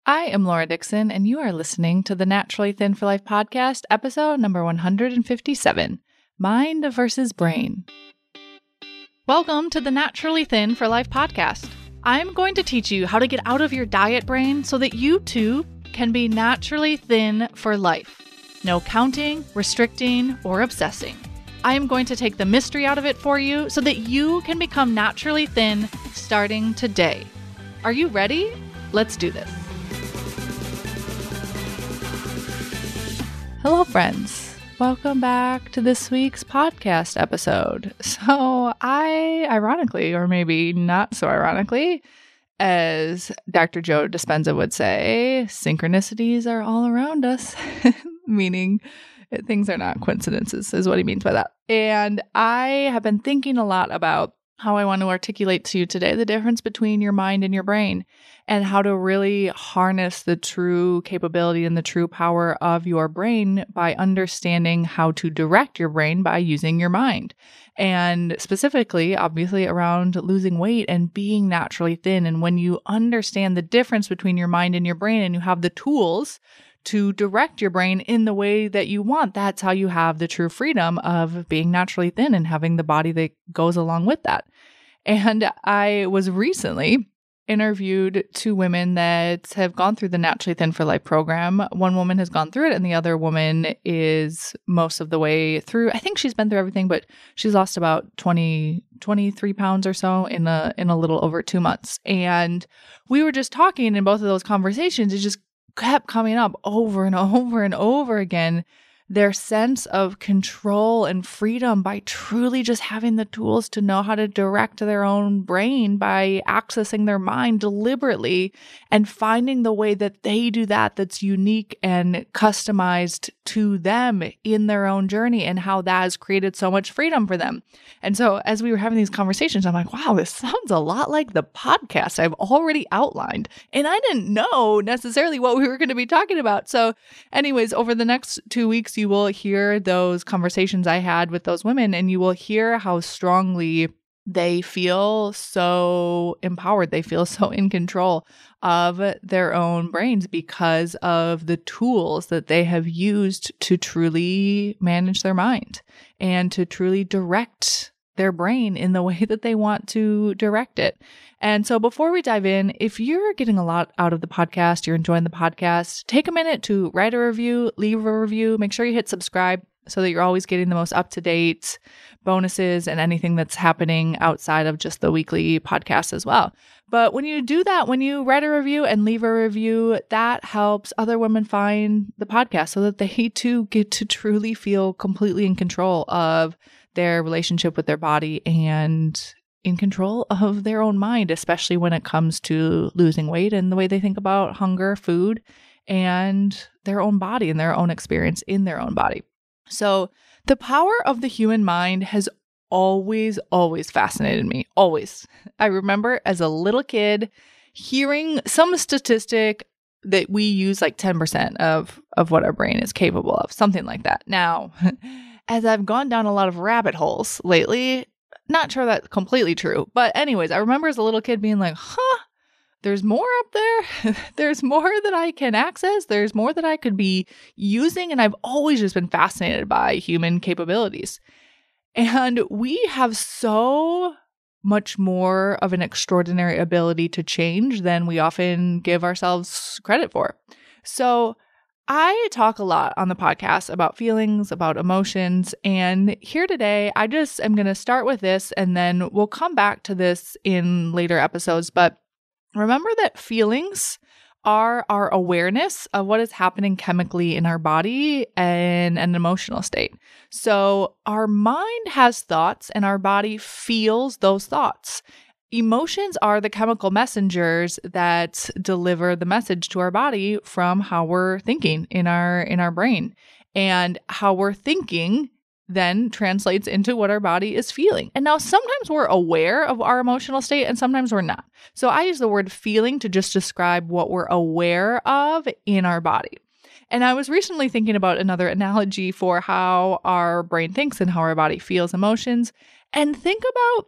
I am Laura Dixon, and you are listening to the Naturally Thin for Life podcast, episode number 157, Mind versus Brain. Welcome to the Naturally Thin for Life podcast. I'm going to teach you how to get out of your diet brain so that you too can be naturally thin for life. No counting, restricting, or obsessing. I am going to take the mystery out of it for you so that you can become naturally thin starting today. Are you ready? Let's do this. Hello, friends. Welcome back to this week's podcast episode. So ironically, or maybe not so ironically, as Dr. Joe Dispenza would say, synchronicities are all around us, meaning things are not coincidences, is what he means by that. And I have been thinking a lot about how I want to articulate to you today the difference between your mind and your brain, and how to really harness the true capability and the true power of your brain by understanding how to direct your brain by using your mind. And specifically, obviously, around losing weight and being naturally thin. And when you understand the difference between your mind and your brain, and you have the tools to direct your brain in the way that you want, that's how you have the true freedom of being naturally thin and having the body that goes along with that. And I was recently interviewed two women that have gone through the Naturally Thin for Life program. One woman has gone through it, and the other woman is most of the way through. I think she's been through everything, but she's lost about 23 pounds or so in a little over 2 months. And we were just talking in both of those conversations. It just kept coming up over and over and over again, their sense of control and freedom by truly just having the tools to know how to direct their own brain by accessing their mind deliberately and finding the way that they do that that's unique and customized to them in their own journey, and how that has created so much freedom for them. And so as we were having these conversations, I'm like, wow, this sounds a lot like the podcast I've already outlined. And I didn't know necessarily what we were going to be talking about. So anyways, over the next 2 weeks, you will hear those conversations I had with those women, and you will hear how strongly they feel so empowered. They feel so in control of their own brains because of the tools that they have used to truly manage their mind and to truly direct their brain in the way that they want to direct it. And so before we dive in, if you're getting a lot out of the podcast, you're enjoying the podcast, take a minute to write a review, leave a review, make sure you hit subscribe so that you're always getting the most up-to-date bonuses and anything that's happening outside of just the weekly podcast as well. But when you do that, when you write a review and leave a review, that helps other women find the podcast so that they too get to truly feel completely in control of their relationship with their body and in control of their own mind, especially when it comes to losing weight and the way they think about hunger, food, and their own body and their own experience in their own body. So the power of the human mind has always fascinated me. Always. I remember as a little kid hearing some statistic that we use like 10% of what our brain is capable of, something like that. Now, as I've gone down a lot of rabbit holes lately, not sure that's completely true. But anyways, I remember as a little kid being like, there's more up there. There's more that I can access. There's more that I could be using. And I've always just been fascinated by human capabilities. And we have so much more of an extraordinary ability to change than we often give ourselves credit for. So I talk a lot on the podcast about feelings, about emotions, and here today, I just am going to start with this, and then we'll come back to this in later episodes. But remember that feelings are our awareness of what is happening chemically in our body and an emotional state. So our mind has thoughts, and our body feels those thoughts. Emotions are the chemical messengers that deliver the message to our body from how we're thinking in our brain. And how we're thinking then translates into what our body is feeling. And now sometimes we're aware of our emotional state and sometimes we're not. So I use the word feeling to just describe what we're aware of in our body. And I was recently thinking about another analogy for how our brain thinks and how our body feels emotions. And think about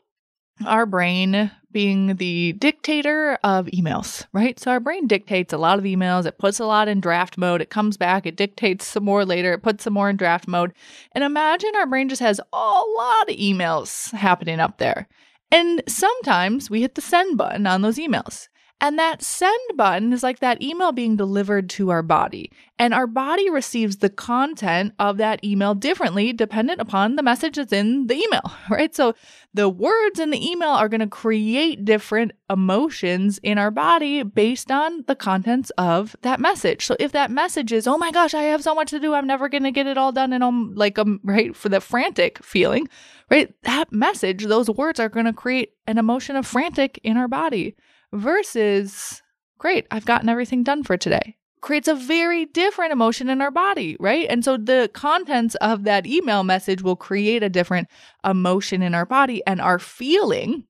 our brain being the dictator of emails, right? So our brain dictates a lot of emails. It puts a lot in draft mode. It comes back. It dictates some more later. It puts some more in draft mode. And imagine our brain just has a lot of emails happening up there. And sometimes we hit the send button on those emails. And that send button is like that email being delivered to our body. And our body receives the content of that email differently dependent upon the message that's in the email, right? So the words in the email are going to create different emotions in our body based on the contents of that message. So if that message is, oh my gosh, I have so much to do, I'm never going to get it all done, and I'm like, right, for the frantic feeling, right? That message, those words are going to create an emotion of frantic in our body. Versus, great, I've gotten everything done for today. Creates a very different emotion in our body, right? And so the contents of that email message will create a different emotion in our body. And our feeling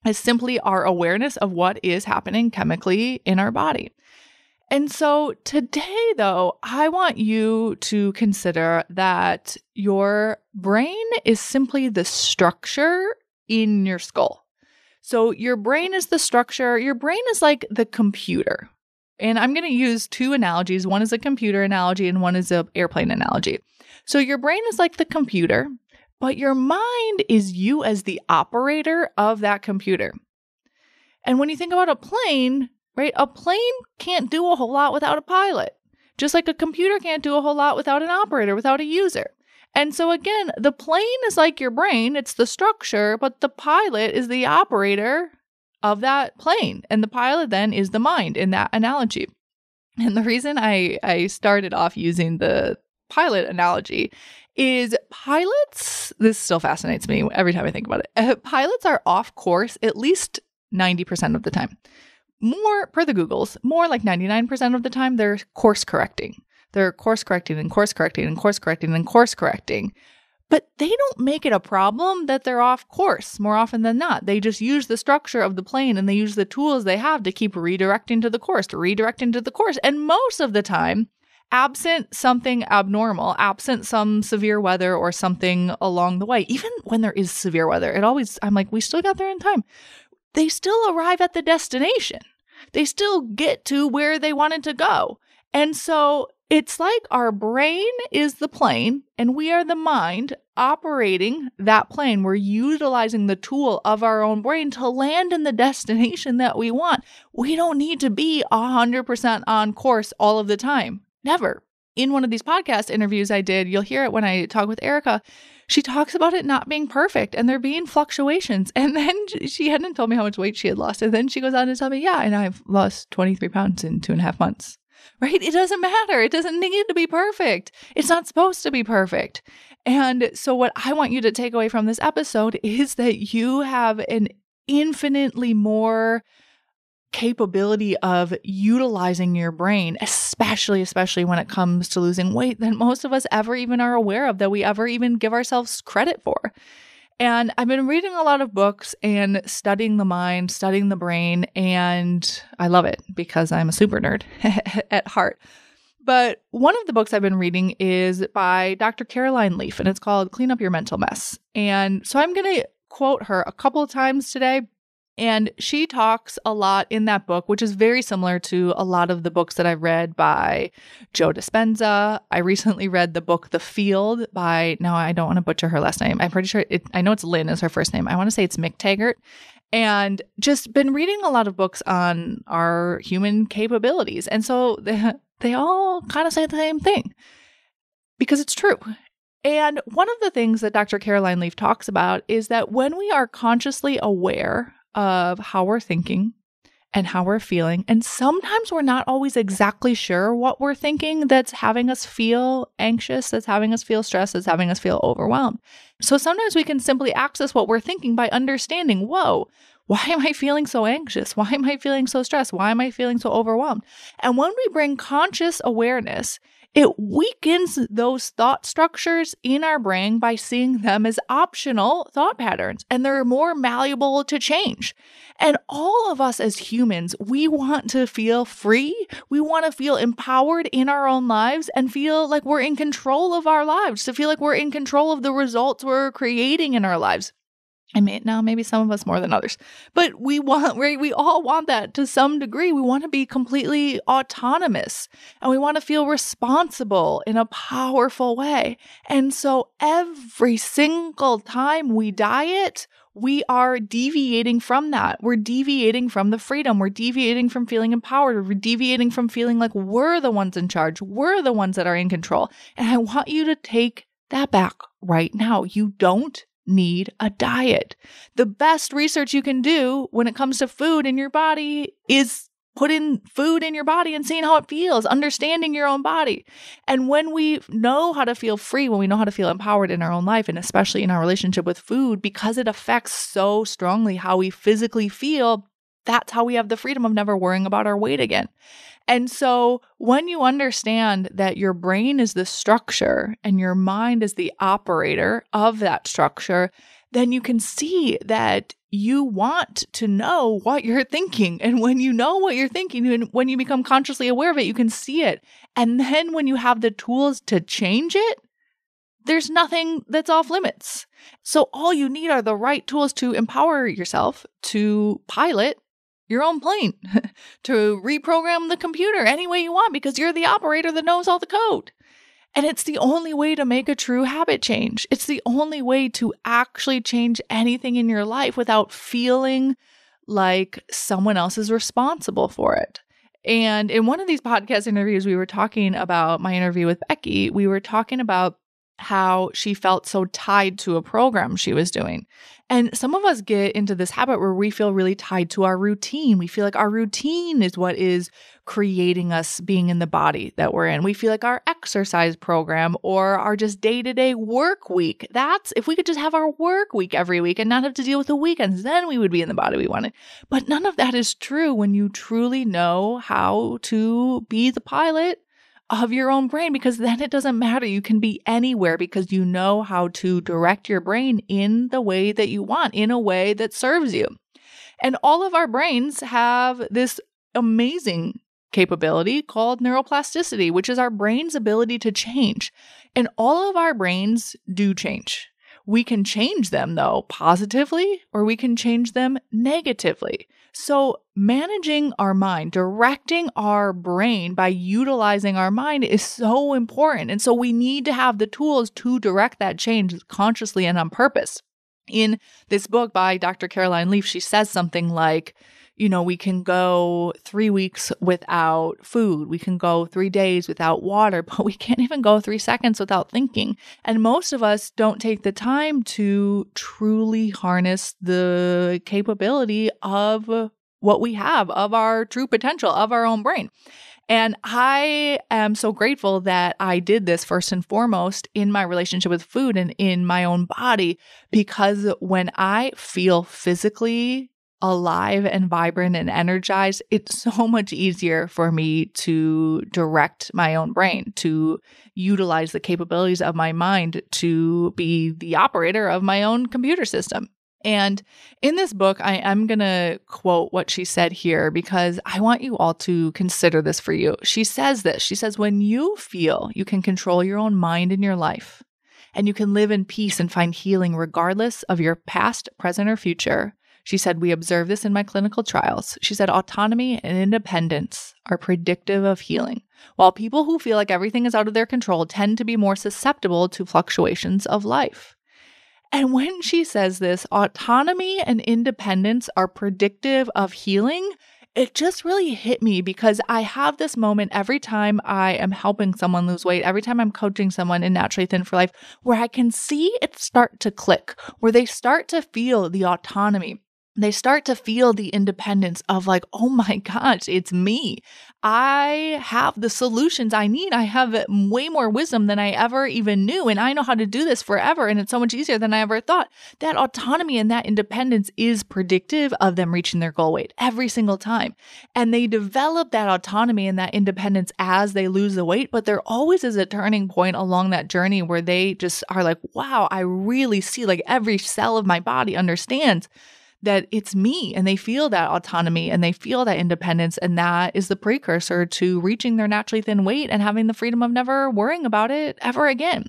is simply our awareness of what is happening chemically in our body. And so today, though, I want you to consider that your brain is simply the structure in your skull. So your brain is the structure. Your brain is like the computer. And I'm going to use two analogies. One is a computer analogy and one is an airplane analogy. So your brain is like the computer, but your mind is you as the operator of that computer. And when you think about a plane, right, a plane can't do a whole lot without a pilot, just like a computer can't do a whole lot without an operator, without a user. And so again, the plane is like your brain, it's the structure, but the pilot is the operator of that plane. And the pilot then is the mind in that analogy. And the reason I started off using the pilot analogy is pilots, this still fascinates me every time I think about it. Pilots are off course at least 90% of the time. More, per the Googles, more like 99% of the time, they're course correcting. They're course correcting and course correcting and course correcting and course correcting. But they don't make it a problem that they're off course more often than not. They just use the structure of the plane and they use the tools they have to keep redirecting to the course. And most of the time, absent something abnormal, absent some severe weather or something along the way, even when there is severe weather, I'm like, we still got there in time. They still arrive at the destination. They still get to where they wanted to go. And so it's like our brain is the plane and we are the mind operating that plane. We're utilizing the tool of our own brain to land in the destination that we want. We don't need to be 100% on course all of the time. Never. In one of these podcast interviews I did, you'll hear it when I talk with Erica, she talks about it not being perfect and there being fluctuations. And then she hadn't told me how much weight she had lost. And then she goes on to tell me, yeah, and I've lost 23 pounds in 2.5 months. Right? It doesn't matter. It doesn't need to be perfect. It's not supposed to be perfect. And so what I want you to take away from this episode is that you have an infinitely more capability of utilizing your brain, especially when it comes to losing weight, than most of us ever even are aware of, that we ever even give ourselves credit for. And I've been reading a lot of books and studying the mind, studying the brain, and I love it because I'm a super nerd at heart. But one of the books I've been reading is by Dr. Caroline Leaf, and it's called Clean Up Your Mental Mess. And so I'm going to quote her a couple of times today. And she talks a lot in that book, which is very similar to a lot of the books that I've read by Joe Dispenza. I recently read the book The Field by, now I don't want to butcher her last name. I'm pretty sure, I know it's Lynn is her first name. I want to say it's Mick Taggart. And just been reading a lot of books on our human capabilities. And so they all kind of say the same thing because it's true. And one of the things that Dr. Caroline Leaf talks about is that when we are consciously aware of how we're thinking and how we're feeling, and sometimes we're not always exactly sure what we're thinking that's having us feel anxious, that's having us feel stressed, that's having us feel overwhelmed. So sometimes we can simply access what we're thinking by understanding, whoa, why am I feeling so anxious? Why am I feeling so stressed? Why am I feeling so overwhelmed? And when we bring conscious awareness, it weakens those thought structures in our brain by seeing them as optional thought patterns, and they're more malleable to change. And all of us as humans, we want to feel free. We want to feel empowered in our own lives and feel like we're in control of our lives, to feel like we're in control of the results we're creating in our lives. I mean, now maybe some of us more than others, but we all want that to some degree. We want to be completely autonomous and we want to feel responsible in a powerful way. And so every single time we diet, we are deviating from that. We're deviating from the freedom. We're deviating from feeling empowered. We're deviating from feeling like we're the ones in charge. We're the ones that are in control. And I want you to take that back right now. You don't need a diet. The best research you can do when it comes to food in your body is putting food in your body and seeing how it feels, understanding your own body. And when we know how to feel free, when we know how to feel empowered in our own life, and especially in our relationship with food, because it affects so strongly how we physically feel, that's how we have the freedom of never worrying about our weight again. And so when you understand that your brain is the structure and your mind is the operator of that structure, then you can see that you want to know what you're thinking. And when you know what you're thinking, and when you become consciously aware of it, you can see it. And then when you have the tools to change it, there's nothing that's off limits. So all you need are the right tools to empower yourself to pilot your own plane, to reprogram the computer any way you want, because you're the operator that knows all the code. And it's the only way to make a true habit change. It's the only way to actually change anything in your life without feeling like someone else is responsible for it. And in one of these podcast interviews, we were talking about my interview with Becky. We were talking about how she felt so tied to a program she was doing. And some of us get into this habit where we feel really tied to our routine. We feel like our routine is what is creating us being in the body that we're in. We feel like our exercise program or our just day-to-day work week. That's if we could just have our work week every week and not have to deal with the weekends, then we would be in the body we wanted. But none of that is true when you truly know how to be the pilot of your own brain, because then it doesn't matter. You can be anywhere because you know how to direct your brain in the way that you want, in a way that serves you. And all of our brains have this amazing capability called neuroplasticity, which is our brain's ability to change. And all of our brains do change. We can change them, though, positively, or we can change them negatively. So managing our mind, directing our brain by utilizing our mind is so important. And so we need to have the tools to direct that change consciously and on purpose. In this book by Dr. Caroline Leaf, she says something like, we can go 3 weeks without food. We can go 3 days without water, but we can't even go 3 seconds without thinking. And most of us don't take the time to truly harness the capability of what we have, of our true potential, of our own brain. And I am so grateful that I did this first and foremost in my relationship with food and in my own body, because when I feel physically alive and vibrant and energized, it's so much easier for me to direct my own brain, to utilize the capabilities of my mind to be the operator of my own computer system. And in this book, I am going to quote what she said here because I want you all to consider this for you. She says this. She says, when you feel you can control your own mind and your life, and you can live in peace and find healing regardless of your past, present, or future. She said, we observe this in my clinical trials. She said, autonomy and independence are predictive of healing, while people who feel like everything is out of their control tend to be more susceptible to fluctuations of life. And when she says this, autonomy and independence are predictive of healing, it just really hit me because I have this moment every time I am helping someone lose weight, every time I'm coaching someone in Naturally Thin for Life, where I can see it start to click, where they start to feel the autonomy. They start to feel the independence of like, oh my gosh, it's me. I have the solutions I need. I have way more wisdom than I ever even knew. And I know how to do this forever. And it's so much easier than I ever thought. That autonomy and that independence is predictive of them reaching their goal weight every single time. And they develop that autonomy and that independence as they lose the weight. But there always is a turning point along that journey where they just are like, wow, I really see like every cell of my body understands that it's me, and they feel that autonomy and they feel that independence. And that is the precursor to reaching their naturally thin weight and having the freedom of never worrying about it ever again.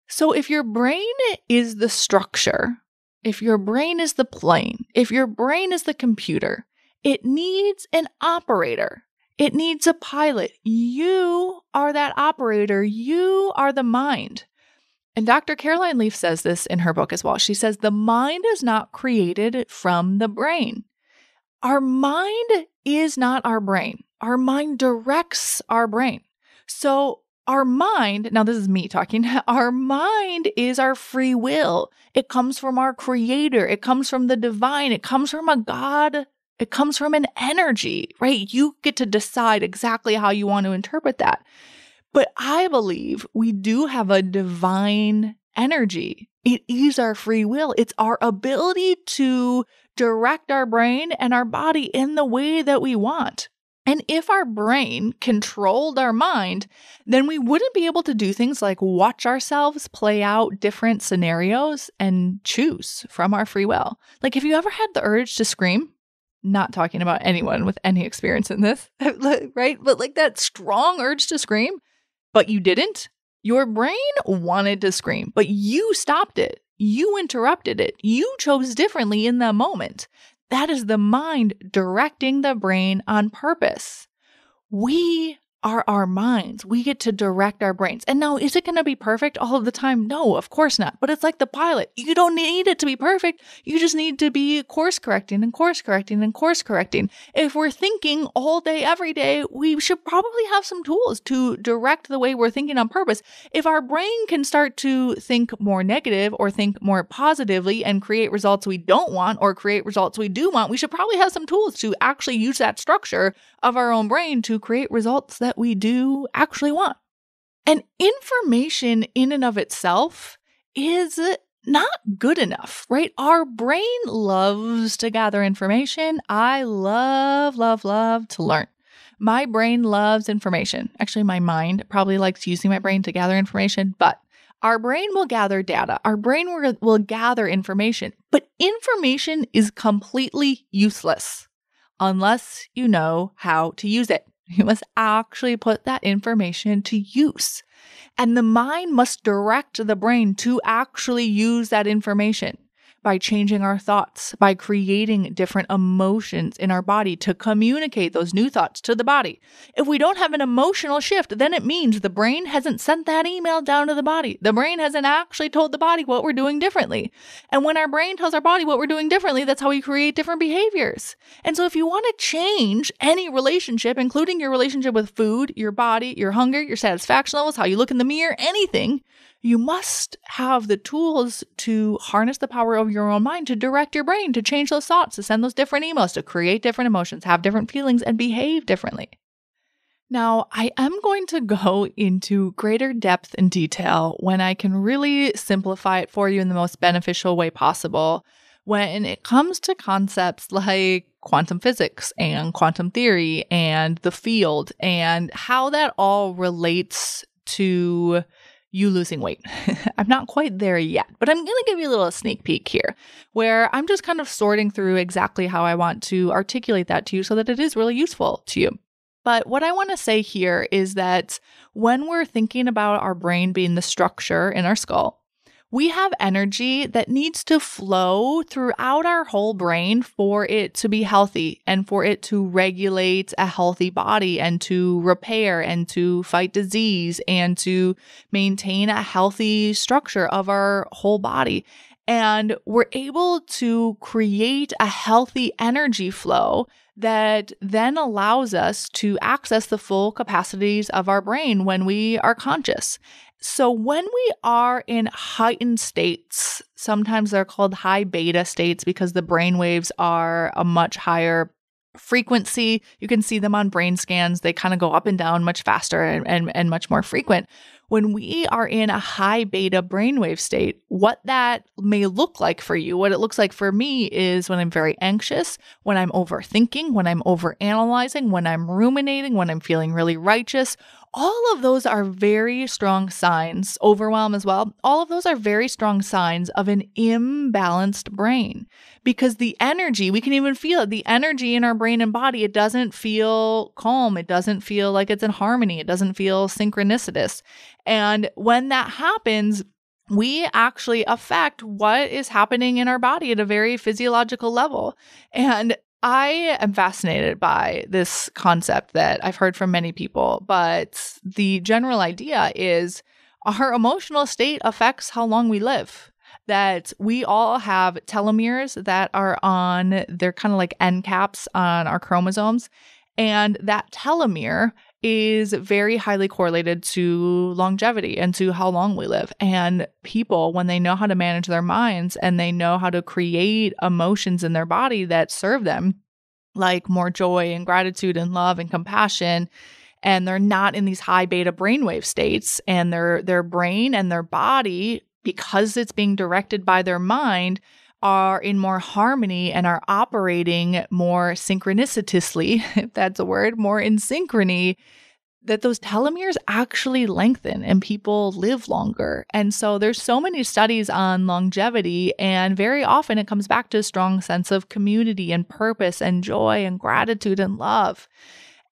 So if your brain is the structure if your brain is the plane, if your brain is the computer, it needs an operator. It needs a pilot. You are that operator. You are the mind. And Dr. Caroline Leaf says this in her book as well. She says, the mind is not created from the brain. Our mind is not our brain. Our mind directs our brain. So our mind, now this is me talking, our mind is our free will. It comes from our creator. It comes from the divine. It comes from a God. It comes from an energy, right? You get to decide exactly how you want to interpret that. But I believe we do have a divine energy. It is our free will. It's our ability to direct our brain and our body in the way that we want. And if our brain controlled our mind, then we wouldn't be able to do things like watch ourselves play out different scenarios and choose from our free will. Like, have you ever had the urge to scream? Not talking about anyone with any experience in this, right? But like that strong urge to scream, but you didn't. Your brain wanted to scream, but you stopped it. You interrupted it. You chose differently in that moment. That is the mind directing the brain on purpose. We are our minds. We get to direct our brains. And now, is it going to be perfect all of the time? No, of course not. But it's like the pilot. You don't need it to be perfect. You just need to be course correcting and course correcting and course correcting. If we're thinking all day, every day, we should probably have some tools to direct the way we're thinking on purpose. If our brain can start to think more negative or think more positively and create results we don't want or create results we do want, we should probably have some tools to actually use that structure of our own brain to create results that we do actually want. And information in and of itself is not good enough, right? Our brain loves to gather information. I love to learn. My brain loves information. Actually, my mind probably likes using my brain to gather information, but our brain will gather data. Our brain will gather information, but information is completely useless unless you know how to use it. You must actually put that information to use. And the mind must direct the brain to actually use that information by changing our thoughts, by creating different emotions in our body to communicate those new thoughts to the body. If we don't have an emotional shift, then it means the brain hasn't sent that email down to the body. The brain hasn't actually told the body what we're doing differently. And when our brain tells our body what we're doing differently, that's how we create different behaviors. And so if you want to change any relationship, including your relationship with food, your body, your hunger, your satisfaction levels, how you look in the mirror, anything, you must have the tools to harness the power of your own mind, to direct your brain, to change those thoughts, to send those different emails, to create different emotions, have different feelings, and behave differently. Now, I am going to go into greater depth and detail when I can really simplify it for you in the most beneficial way possible when it comes to concepts like quantum physics and quantum theory and the field and how that all relates to you losing weight. I'm not quite there yet, but I'm going to give you a little sneak peek here where I'm just kind of sorting through exactly how I want to articulate that to you so that it is really useful to you. But what I want to say here is that when we're thinking about our brain being the structure in our skull, we have energy that needs to flow throughout our whole brain for it to be healthy and for it to regulate a healthy body and to repair and to fight disease and to maintain a healthy structure of our whole body. And we're able to create a healthy energy flow that then allows us to access the full capacities of our brain when we are conscious. So when we are in heightened states, sometimes they're called high beta states because the brain waves are a much higher frequency. You can see them on brain scans. They kind of go up and down much faster and much more frequent. When we are in a high beta brainwave state, what that may look like for you, what it looks like for me is when I'm very anxious, when I'm overthinking, when I'm overanalyzing, when I'm ruminating, when I'm feeling really righteous. All of those are very strong signs, overwhelm as well. All of those are very strong signs of an imbalanced brain because the energy, we can even feel it, the energy in our brain and body, it doesn't feel calm. It doesn't feel like it's in harmony. It doesn't feel synchronicitous. And when that happens, we actually affect what is happening in our body at a very physiological level. And I am fascinated by this concept that I've heard from many people, but the general idea is our emotional state affects how long we live. That we all have telomeres that are they're kind of like end caps on our chromosomes. And that telomere is very highly correlated to longevity and to how long we live. And people, when they know how to manage their minds and they know how to create emotions in their body that serve them, like more joy and gratitude and love and compassion, and they're not in these high beta brainwave states, and their brain and their body, because it's being directed by their mind, are in more harmony and are operating more synchronicitously, if that's a word, more in synchrony, that those telomeres actually lengthen and people live longer. And so there's so many studies on longevity, and very often it comes back to a strong sense of community and purpose and joy and gratitude and love.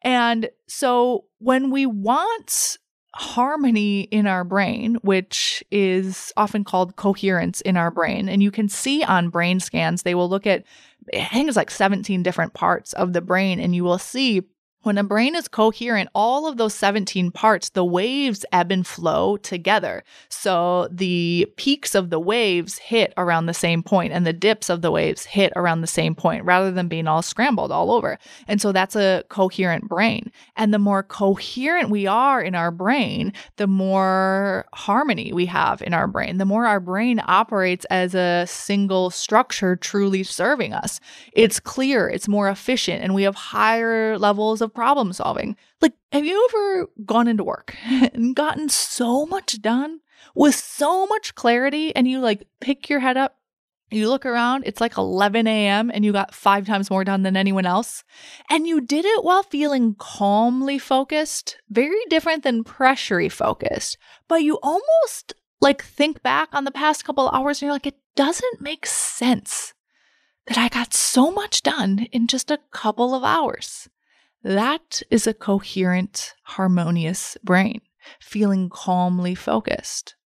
And so when we want harmony in our brain, which is often called coherence in our brain, and you can see on brain scans, they will look at, I think it's like 17 different parts of the brain, and you will see when a brain is coherent, all of those 17 parts, the waves ebb and flow together. So the peaks of the waves hit around the same point and the dips of the waves hit around the same point rather than being all scrambled all over. And so that's a coherent brain. And the more coherent we are in our brain, the more harmony we have in our brain, the more our brain operates as a single structure truly serving us. It's clear, it's more efficient, and we have higher levels of problem solving. Like, have you ever gone into work and gotten so much done with so much clarity, and you like pick your head up, you look around, it's like 11 a.m. and you got 5 times more done than anyone else, and you did it while feeling calmly focused, very different than pressury focused, but you almost like think back on the past couple hours and you're like, it doesn't make sense that I got so much done in just a couple of hours. That is a coherent, harmonious brain, feeling calmly focused.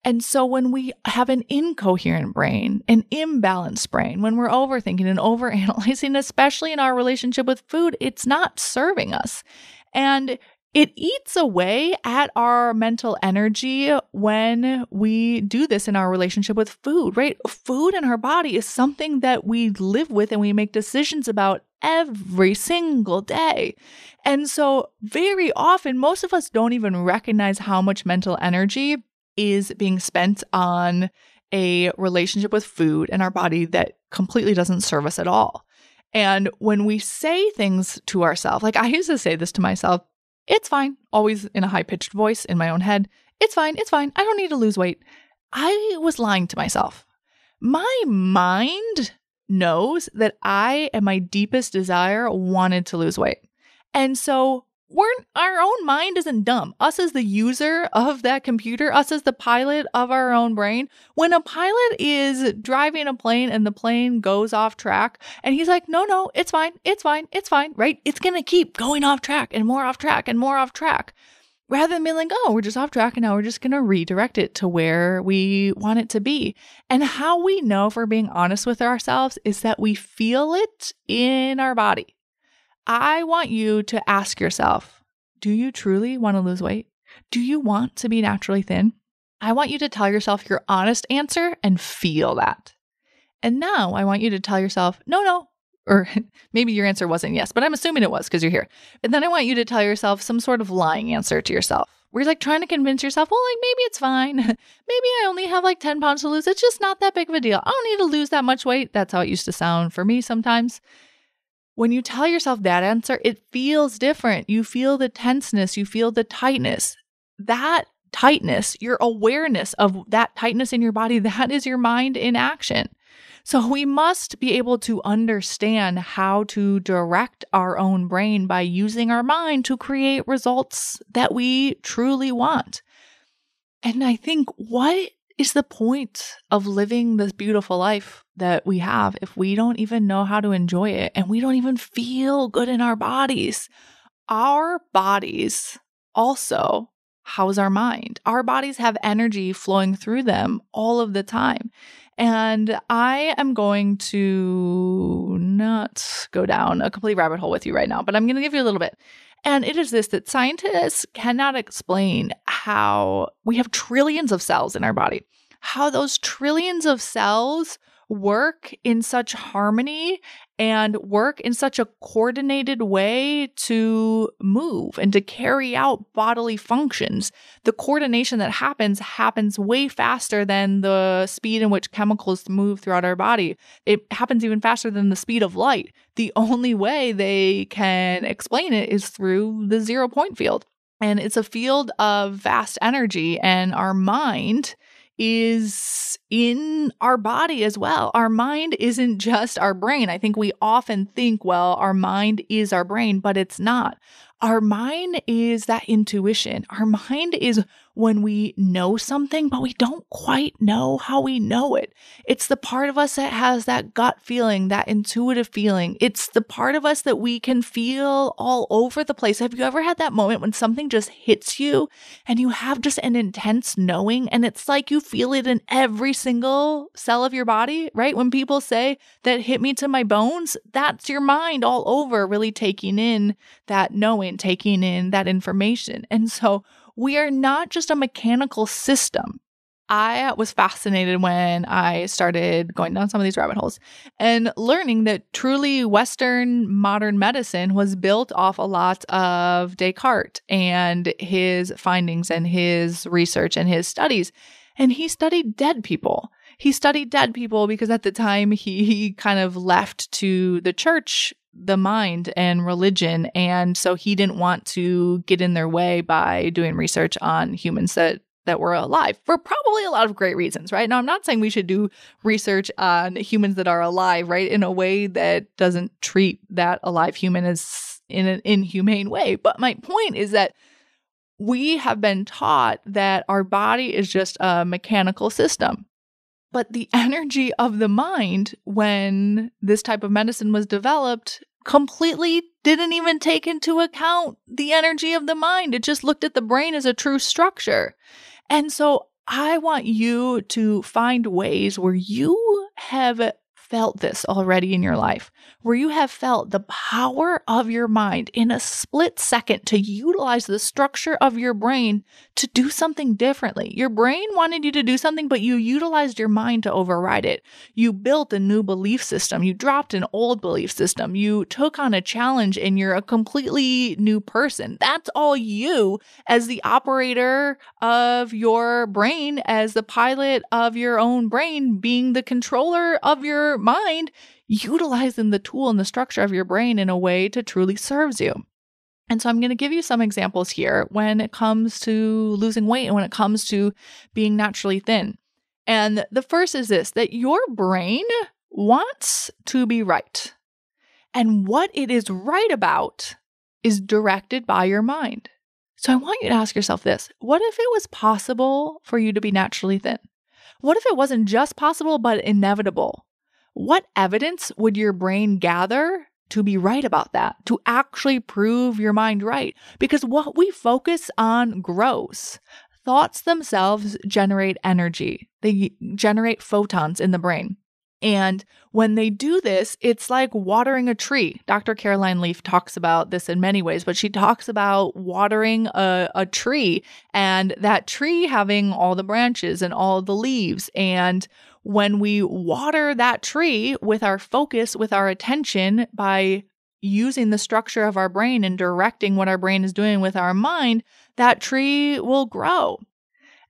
And so when we have an incoherent brain, an imbalanced brain, when we're overthinking and overanalyzing, especially in our relationship with food, it's not serving us. And it eats away at our mental energy when we do this in our relationship with food, right? Food in our body is something that we live with and we make decisions about every single day. And so very often, most of us don't even recognize how much mental energy is being spent on a relationship with food and our body that completely doesn't serve us at all. And when we say things to ourselves, like I used to say this to myself, it's fine, always in a high-pitched voice in my own head. It's fine. I don't need to lose weight. I was lying to myself. My mind knows that I, at my deepest desire, wanted to lose weight. And so our own mind isn't dumb. Us as the user of that computer, us as the pilot of our own brain, when a pilot is driving a plane and the plane goes off track and he's like, no, it's fine, right? It's going to keep going off track and more off track and more off track. Rather than being like, oh, we're just off track and now we're just going to redirect it to where we want it to be. And how we know, if we're being honest with ourselves, is that we feel it in our body. I want you to ask yourself, do you truly want to lose weight? Do you want to be naturally thin? I want you to tell yourself your honest answer and feel that. And now I want you to tell yourself, no, or maybe your answer wasn't yes, but I'm assuming it was because you're here. And then I want you to tell yourself some sort of lying answer to yourself, where you're like trying to convince yourself, well, like maybe it's fine. Maybe I only have like 10 pounds to lose. It's just not that big of a deal. I don't need to lose that much weight. That's how it used to sound for me sometimes. When you tell yourself that answer, it feels different. You feel the tenseness, you feel the tightness. That tightness, your awareness of that tightness in your body, that is your mind in action. So we must be able to understand how to direct our own brain by using our mind to create results that we truly want. And I think, what is the point of living this beautiful life that we have if we don't even know how to enjoy it and we don't even feel good in our bodies? Our bodies also how's our mind? Our bodies have energy flowing through them all of the time. And I am going to not go down a complete rabbit hole with you right now, but I'm going to give you a little bit. And it is this, that scientists cannot explain how we have trillions of cells in our body, how those trillions of cells work in such harmony and work in such a coordinated way to move and to carry out bodily functions. The coordination that happens way faster than the speed in which chemicals move throughout our body. It happens even faster than the speed of light. The only way they can explain it is through the 0-point field. And it's a field of vast energy, and our mind is in our body as well. Our mind isn't just our brain. I think we often think, well, our mind is our brain, but it's not. Our mind is that intuition. Our mind is when we know something, but we don't quite know how we know it. It's the part of us that has that gut feeling, that intuitive feeling. It's the part of us that we can feel all over the place. Have you ever had that moment when something just hits you and you have just an intense knowing, and it's like you feel it in every single cell of your body, right? When people say that hit me to my bones, that's your mind all over, really taking in that knowing, taking in that information. And so we are not just a mechanical system. I was fascinated when I started going down some of these rabbit holes and learning that truly Western modern medicine was built off a lot of Descartes and his findings and his research and his studies. And he studied dead people. He studied dead people because at the time he kind of left to the church the mind and religion. And so he didn't want to get in their way by doing research on humans that were alive for probably a lot of great reasons, right? Now, I'm not saying we should do research on humans that are alive, right, in a way that doesn't treat that alive human as in an inhumane way. But my point is that we have been taught that our body is just a mechanical system. But the energy of the mind, when this type of medicine was developed, completely didn't even take into account the energy of the mind. It just looked at the brain as a true structure. And so I want you to find ways where you have felt this already in your life, where you have felt the power of your mind in a split second to utilize the structure of your brain to do something differently. Your brain wanted you to do something, but you utilized your mind to override it. You built a new belief system. You dropped an old belief system. You took on a challenge and you're a completely new person. That's all you as the operator of your brain, as the pilot of your own brain, being the controller of your mind, utilizing the tool and the structure of your brain in a way to truly serves you. And so I'm going to give you some examples here when it comes to losing weight and when it comes to being naturally thin. And the first is this, that your brain wants to be right. And what it is right about is directed by your mind. So I want you to ask yourself this, what if it was possible for you to be naturally thin? What if it wasn't just possible, but inevitable? What evidence would your brain gather to be right about that, to actually prove your mind right? Because what we focus on grows. Thoughts themselves generate energy. They generate photons in the brain. And when they do this, it's like watering a tree. Dr. Caroline Leaf talks about this in many ways, but she talks about watering a tree and that tree having all the branches and all the leaves. And when we water that tree with our focus, with our attention, by using the structure of our brain and directing what our brain is doing with our mind, that tree will grow.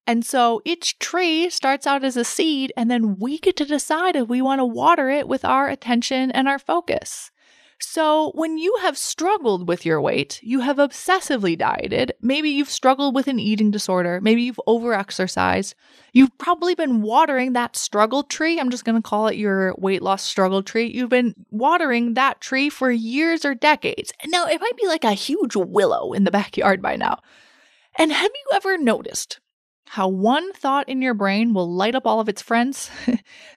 And so each tree starts out as a seed, and then we get to decide if we want to water it with our attention and our focus. So when you have struggled with your weight, you have obsessively dieted, maybe you've struggled with an eating disorder, maybe you've overexercised, you've probably been watering that struggle tree. I'm just going to call it your weight loss struggle tree. You've been watering that tree for years or decades. And now it might be like a huge willow in the backyard by now. And have you ever noticed how one thought in your brain will light up all of its friends.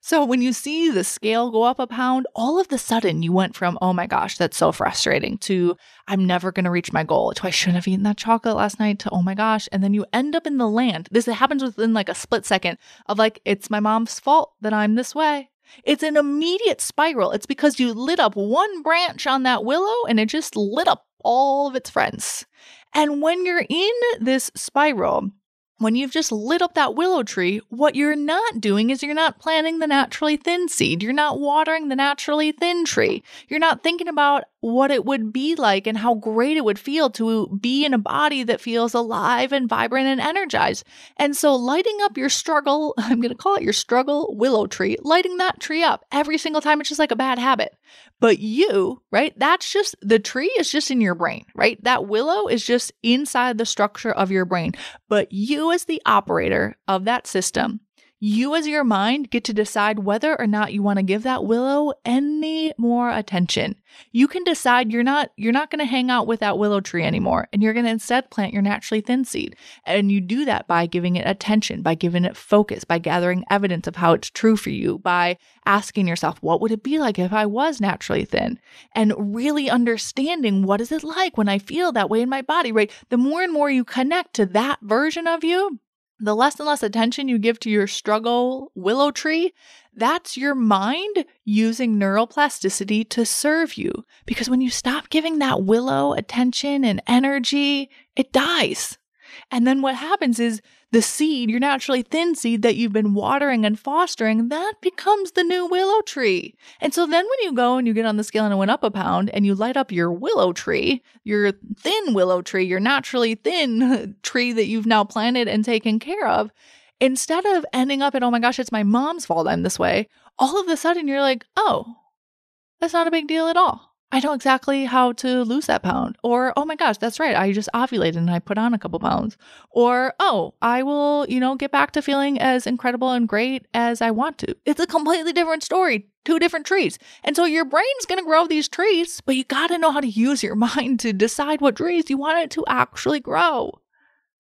So when you see the scale go up a pound, all of the sudden you went from, oh my gosh, that's so frustrating, to I'm never going to reach my goal, to I shouldn't have eaten that chocolate last night, to oh my gosh. And then you end up in the land. This happens within like a split second of like, it's my mom's fault that I'm this way. It's an immediate spiral. It's because you lit up one branch on that willow and it just lit up all of its friends. And when you're in this spiral, when you've just lit up that willow tree, what you're not doing is you're not planting the naturally thin seed. You're not watering the naturally thin tree. You're not thinking about what it would be like and how great it would feel to be in a body that feels alive and vibrant and energized. And so lighting up your struggle, I'm going to call it your struggle willow tree, lighting that tree up every single time, it's just like a bad habit. But you, right? That's just, the tree is just in your brain, right? That willow is just inside the structure of your brain. But you as the operator of that system, you as your mind get to decide whether or not you want to give that willow any more attention. You can decide you're not going to hang out with that willow tree anymore, and you're going to instead plant your naturally thin seed. And you do that by giving it attention, by giving it focus, by gathering evidence of how it's true for you, by asking yourself, what would it be like if I was naturally thin? And really understanding, what is it like when I feel that way in my body, right? The more and more you connect to that version of you, the less and less attention you give to your struggle willow tree. That's your mind using neuroplasticity to serve you. Because when you stop giving that willow attention and energy, it dies. And then what happens is the seed, your naturally thin seed that you've been watering and fostering, that becomes the new willow tree. And so then when you go and you get on the scale and it went up a pound and you light up your willow tree, your thin willow tree, your naturally thin tree that you've now planted and taken care of, instead of ending up at, oh my gosh, it's my mom's fault I'm this way, all of a sudden you're like, oh, that's not a big deal at all. I know exactly how to lose that pound. Or, oh my gosh, that's right, I just ovulated and I put on a couple pounds. Or, oh, I will, get back to feeling as incredible and great as I want to. It's a completely different story, two different trees. And so your brain's going to grow these trees, but you got to know how to use your mind to decide what trees you want it to actually grow.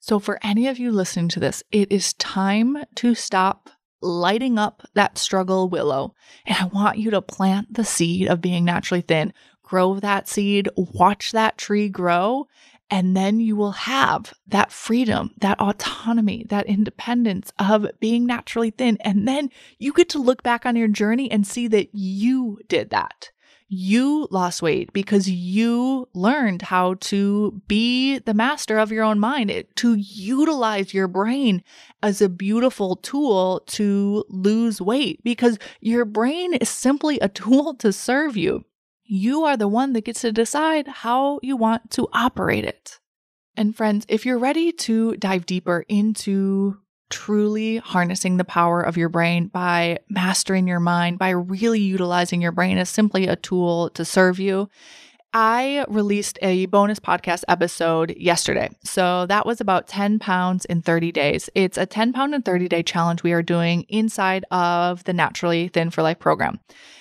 So for any of you listening to this, it is time to stop lighting up that struggle willow. And I want you to plant the seed of being naturally thin. Grow that seed, watch that tree grow, and then you will have that freedom, that autonomy, that independence of being naturally thin. And then you get to look back on your journey and see that you did that. You lost weight because you learned how to be the master of your own mind, to utilize your brain as a beautiful tool to lose weight, because your brain is simply a tool to serve you. You are the one that gets to decide how you want to operate it. And friends, if you're ready to dive deeper into truly harnessing the power of your brain by mastering your mind, by really utilizing your brain as simply a tool to serve you, I released a bonus podcast episode yesterday. So that was about 10 pounds in 30 days. It's a 10 pound and 30 day challenge we are doing inside of the Naturally Thin for Life program.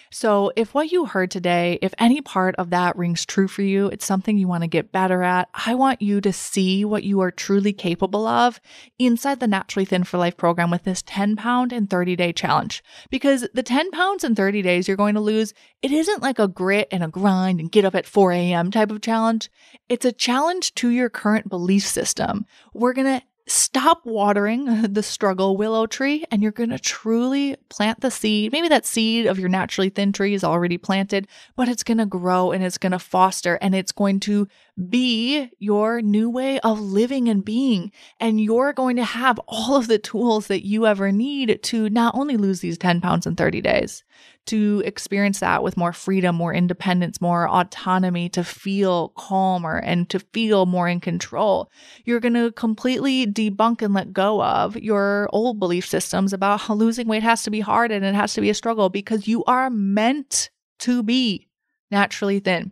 So if what you heard today, if any part of that rings true for you, it's something you want to get better at, I want you to see what you are truly capable of inside the Naturally Thin for Life program with this 10 pound and 30 day challenge. Because the 10 pounds in 30 days you're going to lose, it isn't like a grit and a grind and get up at 4 a.m. type of challenge. It's a challenge to your current belief system. We're going to stop watering the struggle willow tree, and you're going to truly plant the seed. Maybe that seed of your naturally thin tree is already planted, but it's going to grow and it's going to foster and it's going to be your new way of living and being. And you're going to have all of the tools that you ever need to not only lose these 10 pounds in 30 days, to experience that with more freedom, more independence, more autonomy, to feel calmer and to feel more in control. You're going to completely debunk and let go of your old belief systems about how losing weight has to be hard and it has to be a struggle, because you are meant to be naturally thin.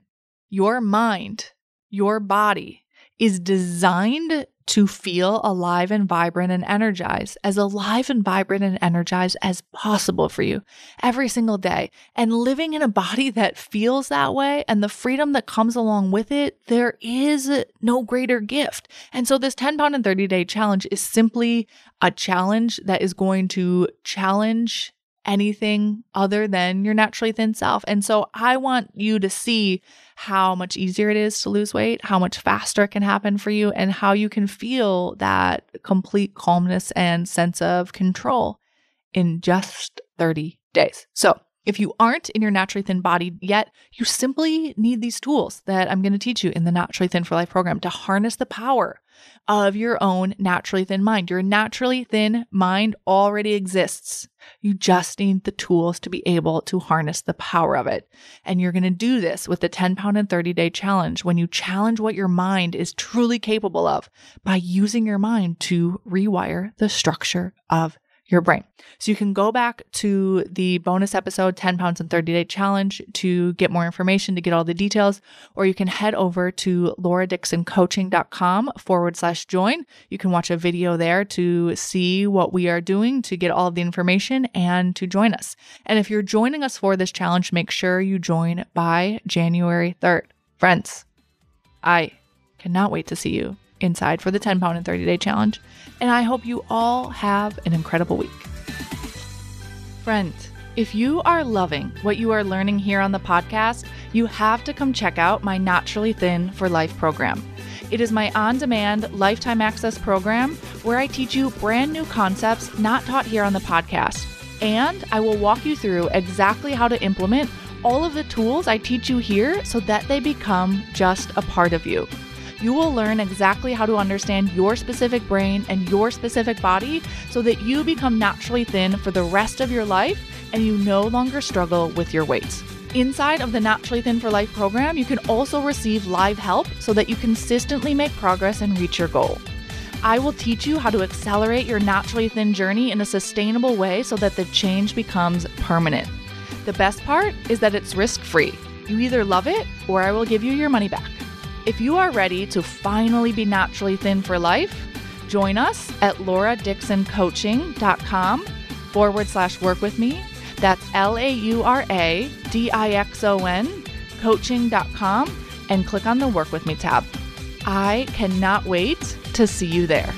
Your mind, your body is designed to feel alive and vibrant and energized as possible for you every single day. And living in a body that feels that way and the freedom that comes along with it, there is no greater gift. And so this 10-pound and 30-day challenge is simply a challenge that is going to challenge anything other than your naturally thin self. And so I want you to see how much easier it is to lose weight, how much faster it can happen for you, and how you can feel that complete calmness and sense of control in just 30 days. So if you aren't in your naturally thin body yet, you simply need these tools that I'm going to teach you in the Naturally Thin for Life program to harness the power of your own naturally thin mind. Your naturally thin mind already exists. You just need the tools to be able to harness the power of it. And you're going to do this with the 10-pound and 30-day challenge when you challenge what your mind is truly capable of by using your mind to rewire the structure of your brain. So you can go back to the bonus episode, 10 pounds and 30-day challenge, to get more information, to get all the details, or you can head over to lauradixoncoaching.com/join. You can watch a video there to see what we are doing, to get all of the information and to join us. And if you're joining us for this challenge, make sure you join by January 3rd. Friends, I cannot wait to see you inside for the 10-pound and 30-day challenge. And I hope you all have an incredible week. Friend, if you are loving what you are learning here on the podcast, you have to come check out my Naturally Thin for Life program. It is my on-demand lifetime access program where I teach you brand new concepts not taught here on the podcast. And I will walk you through exactly how to implement all of the tools I teach you here so that they become just a part of you. You will learn exactly how to understand your specific brain and your specific body so that you become naturally thin for the rest of your life and you no longer struggle with your weight. Inside of the Naturally Thin for Life program, you can also receive live help so that you consistently make progress and reach your goal. I will teach you how to accelerate your naturally thin journey in a sustainable way so that the change becomes permanent. The best part is that it's risk-free. You either love it or I will give you your money back. If you are ready to finally be naturally thin for life, join us at lauradixoncoaching.com/work with me. That's LAURADIXON coaching.com and click on the Work With Me tab. I cannot wait to see you there.